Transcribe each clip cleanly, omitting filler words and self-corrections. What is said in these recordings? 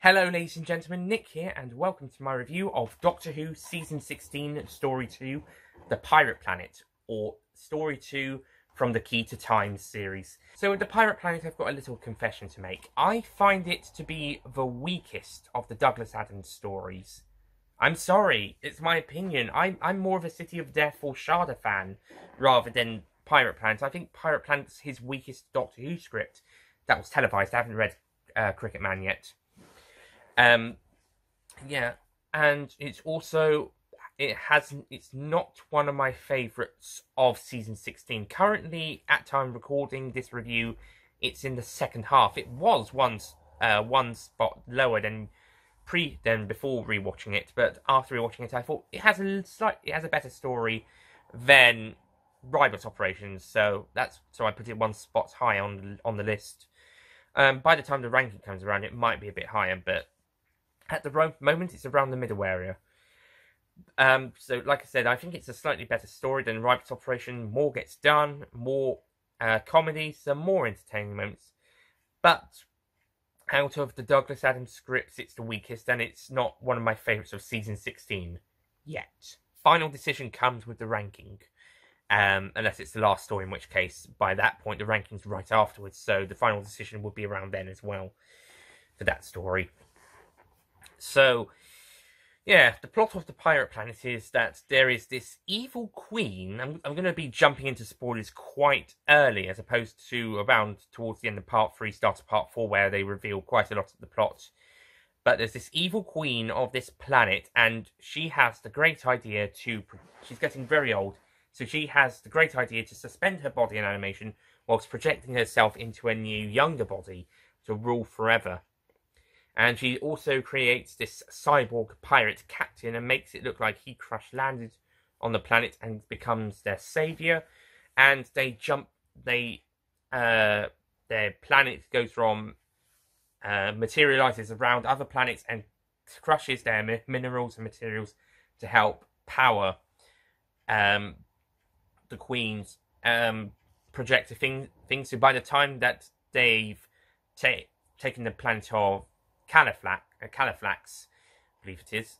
Hello ladies and gentlemen, Nick here, and welcome to my review of Doctor Who Season 16, Story 2, The Pirate Planet, or Story 2 from the Key to Time series. So with The Pirate Planet, I've got a little confession to make. I find it to be the weakest of the Douglas Adams stories. I'm sorry, it's my opinion. I'm more of a City of Death or Shada fan, rather than Pirate Planet. I think Pirate Planet's his weakest Doctor Who script that was televised. I haven't read Cricket Man yet. Yeah, and it's also, it's not one of my favourites of Season 16. Currently, at time of recording this review, it's in the second half. It was once one spot lower than before rewatching it, but after rewatching it, I thought it has a better story than Rivals Operations, so I put it one spot high on the list. By the time the ranking comes around, it might be a bit higher, but at the moment, it's around the middle area. So, like I said, I think it's a slightly better story than Rivals Operation. More gets done, more comedy, some more entertaining moments. But out of the Douglas Adams scripts, it's the weakest, and it's not one of my favourites of Season 16 yet. Final decision comes with the ranking. Unless it's the last story, in which case, by that point, the ranking's right afterwards. So the final decision would be around then as well for that story. So, yeah, the plot of The Pirate Planet is that there is this evil queen. I'm going to be jumping into spoilers quite early, as opposed to around towards the end of Part 3, start of Part 4, where they reveal quite a lot of the plot. But there's this evil queen of this planet, and she has the great idea to... She's getting very old, so she has the great idea to suspend her body in animation whilst projecting herself into a new, younger body to rule forever. And she also creates this cyborg pirate captain and makes it look like he crash-landed on the planet and becomes their savior. And their planet goes from, materializes around other planets and crushes their minerals and materials to help power the Queen's projector thing. So by the time that they've taken the planet of Califlax, I believe it is,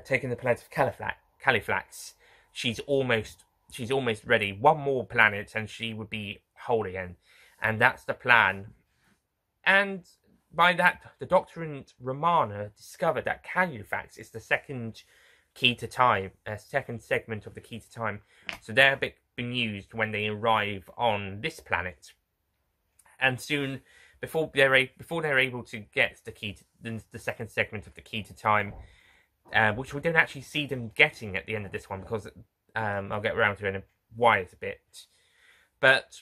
taking the planet of Califlax, she's almost ready. One more planet and she would be whole again. And that's the plan. And by that, the Doctor and Romana discover that Califlax is the second key to time, second segment of the key to time. So they're being used when they arrive on this planet. And soon, before they're able to get the key to the second segment of the key to time, which we don't actually see them getting at the end of this one, because I'll get around to it in why it's a bit. But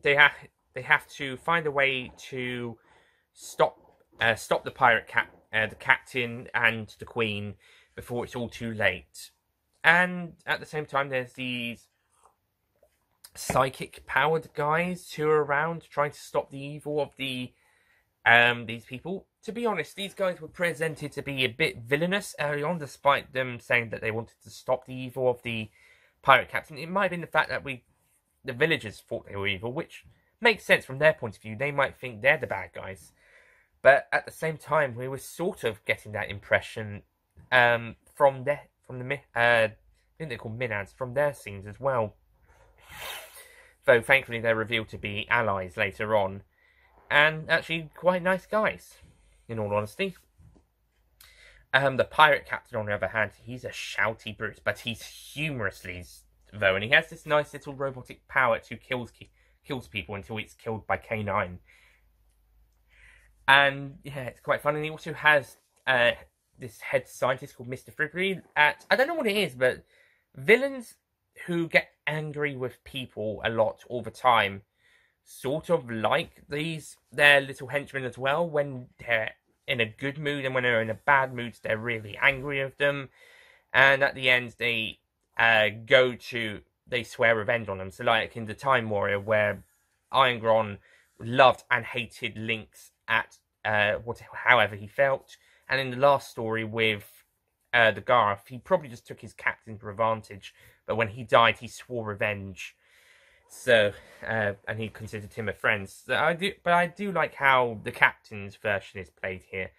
they have to find a way to stop the pirate the captain and the Queen before it's all too late. And at the same time, there's these psychic powered guys who are around trying to stop the evil of these people. To be honest, these guys were presented to be a bit villainous early on, despite them saying that they wanted to stop the evil of the pirate captain. It might have been the fact that the villagers thought they were evil, which makes sense from their point of view. They might think they're the bad guys. But at the same time, we were sort of getting that impression from the I think they're called Minads, from their scenes as well. Though thankfully they're revealed to be allies later on, and actually quite nice guys, in all honesty. The pirate captain, on the other hand, he's a shouty brute, but he's humorously though, and he has this nice little robotic power to kills people until it's killed by K9. And yeah, it's quite fun. And he also has this head scientist called Mr. Fribbley. I don't know what it is, but villains who get angry with people a lot all the time sort of like their little henchmen as well. When they're in a good mood and when they're in a bad mood, they're really angry with them. And at the end, they swear revenge on them. So like in the Time Warrior, where Iron Gron loved and hated Lynx at however he felt. And in the last story with the Garth, he probably just took his captain for advantage. But when he died, he swore revenge. So, and he considered him a friend. So I do like how the captain's version is played here.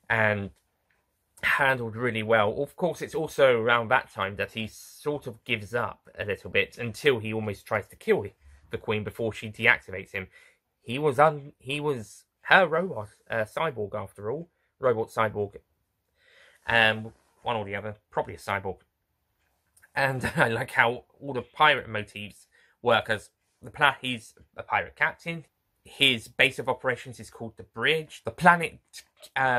and handled really well. Of course, it's also around that time that he sort of gives up a little bit until he almost tries to kill the Queen before she deactivates him. He was her robot, cyborg after all, robot cyborg, one or the other, probably a cyborg. And I like how all the pirate motifs work, as he's a pirate captain. His base of operations is called the Bridge. The planet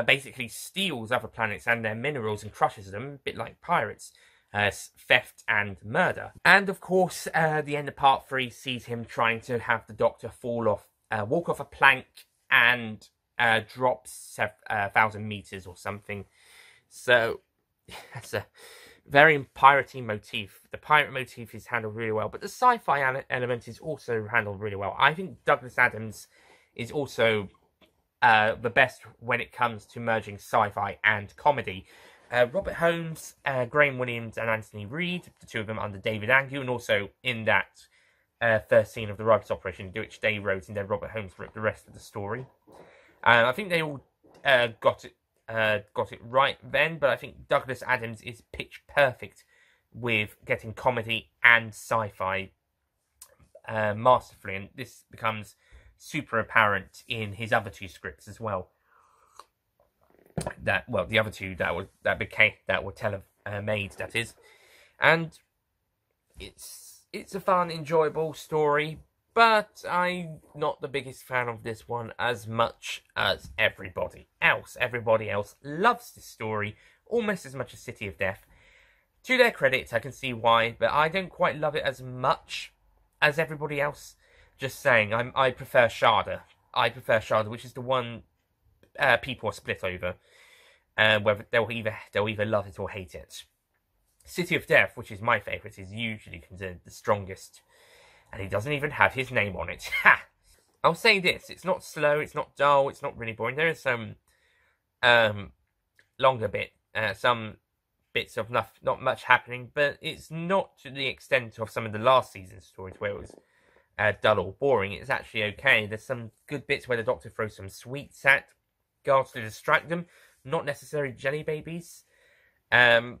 basically steals other planets and their minerals and crushes them, a bit like pirates. Theft and murder. And of course, the end of part 3 sees him trying to have the Doctor walk off a plank and drop 1,000 meters or something. So, that's a very piratey motif. The pirate motif is handled really well, but the sci-fi element is also handled really well. I think Douglas Adams is also the best when it comes to merging sci-fi and comedy. Robert Holmes, Graham Williams, and Anthony Reed, the two of them under David Angu, and also in that first scene of the Ribos Operation, which they wrote, and then Robert Holmes wrote the rest of the story. I think they all got it right then, but I think Douglas Adams is pitch perfect with getting comedy and sci-fi masterfully, and this becomes super apparent in his other two scripts as well. The other two that were made, that is, and it's a fun, enjoyable story. But I'm not the biggest fan of this one as much as everybody else. Everybody else loves this story almost as much as City of Death. To their credit, I can see why, but I don't quite love it as much as everybody else. Just saying, I prefer Shada. I prefer Shada, which is the one people are split over. Whether they'll either love it or hate it. City of Death, which is my favourite, is usually considered the strongest. And he doesn't even have his name on it. Ha! I'll say this, it's not slow, it's not dull, it's not really boring. There is some longer some bits of not much happening, but it's not to the extent of some of the last season's stories where it was dull or boring. It's actually okay. There's some good bits where the Doctor throws some sweets at guards to distract them. Not necessarily jelly babies. Other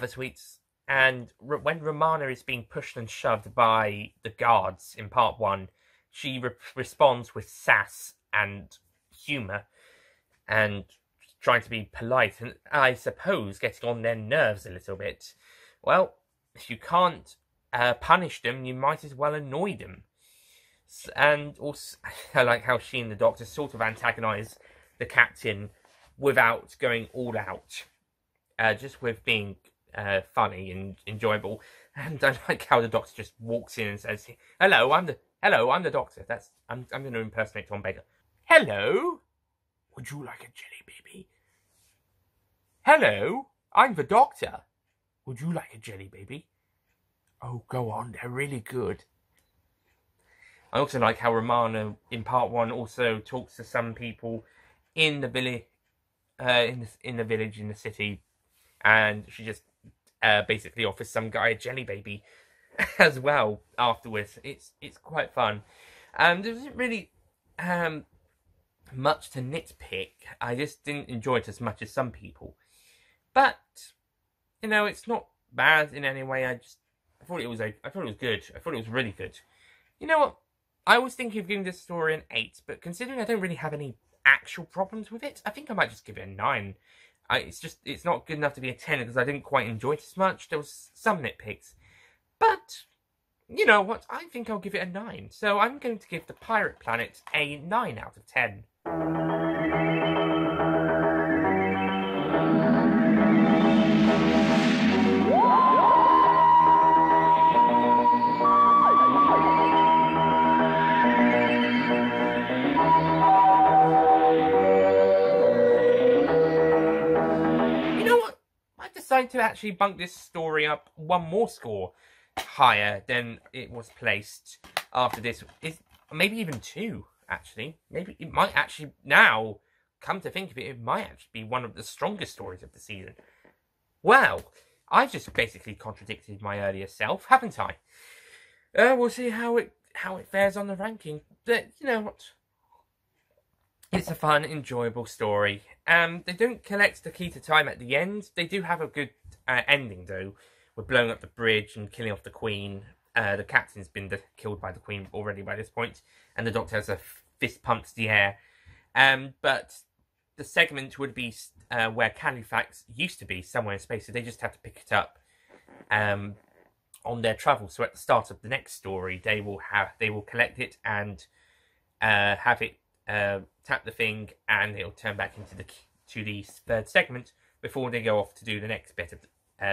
sweets. And when Romana is being pushed and shoved by the guards in part 1, she responds with sass and humour and trying to be polite and, I suppose, getting on their nerves a little bit. Well, if you can't punish them, you might as well annoy them. And also, I like how she and the Doctor sort of antagonise the Captain without going all out. Just with being funny and enjoyable, and I like how the Doctor just walks in and says, "Hello, I'm the Doctor." I'm going to impersonate Tom Baker. Hello, would you like a jelly baby? Hello, I'm the Doctor. Would you like a jelly baby? Oh, go on, they're really good. I also like how Romana in part 1 also talks to some people in the village, in the city, and she just basically offers some guy a jelly baby as well afterwards. It's quite fun. There isn't really much to nitpick. I just didn't enjoy it as much as some people. But it's not bad in any way. I thought it was good. I thought it was really good. You know what? I was thinking of giving this story an 8, but considering I don't really have any actual problems with it, I think I might just give it a 9. It's not good enough to be a 10 because I didn't quite enjoy it as much. There was some nitpicks. But, you know what? I think I'll give it a 9. So I'm going to give The Pirate Planet a 9 out of 10. To actually bump this story up one more score higher than it was placed after this. Maybe even 2, actually. Maybe it might actually, now, come to think of it, it might actually be one of the strongest stories of the season. Well, I've just basically contradicted my earlier self, haven't I? We'll see how it fares on the ranking. But, you know what? It's a fun, enjoyable story. They don't collect the key to time at the end. They do have a good ending, though, with blowing up the bridge and killing off the Queen. The captain's been killed by the Queen already by this point, and the Doctor has a fist pumps the air. But the segment would be where Califax used to be, somewhere in space, so they just have to pick it up on their travel. So at the start of the next story, they will collect it and have it tap the thing, and it'll turn back into the third segment before they go off to do the next bit of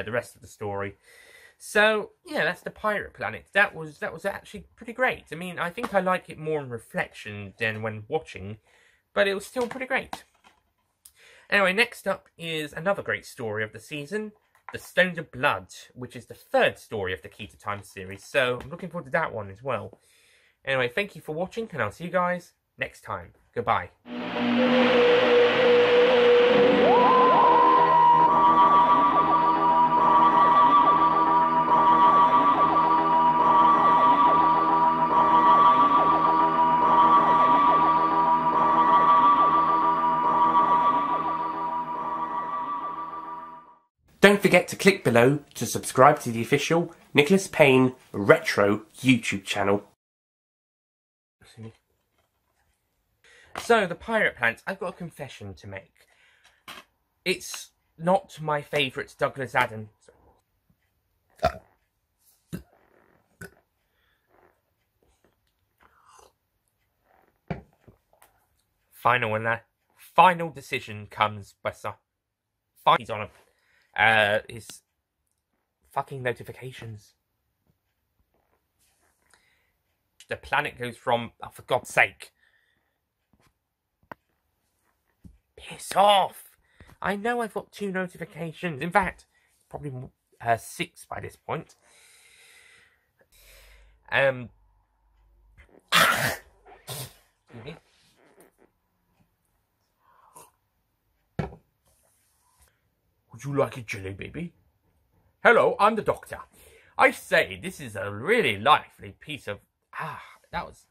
the rest of the story. So yeah, that's the Pirate Planet. That was actually pretty great. I mean, I think I like it more in reflection than when watching, but it was still pretty great. Anyway, next up is another great story of the season, The Stones of Blood, which is the third story of the Key to Time series. So I'm looking forward to that one as well. Anyway, thank you for watching, and I'll see you guys next time. Goodbye. Don't forget to click below to subscribe to the official Nicholas Payne Retro YouTube channel. So, the Pirate Planet, I've got a confession to make. It's not my favourite Douglas Adams. Final decision comes by some. He's on his fucking notifications. The planet goes from, oh, for God's sake. Piss off! I know I've got 2 notifications. In fact, probably 6 by this point. Would you like a jelly, baby? Hello, I'm the Doctor. I say, this is a really lively piece of... that was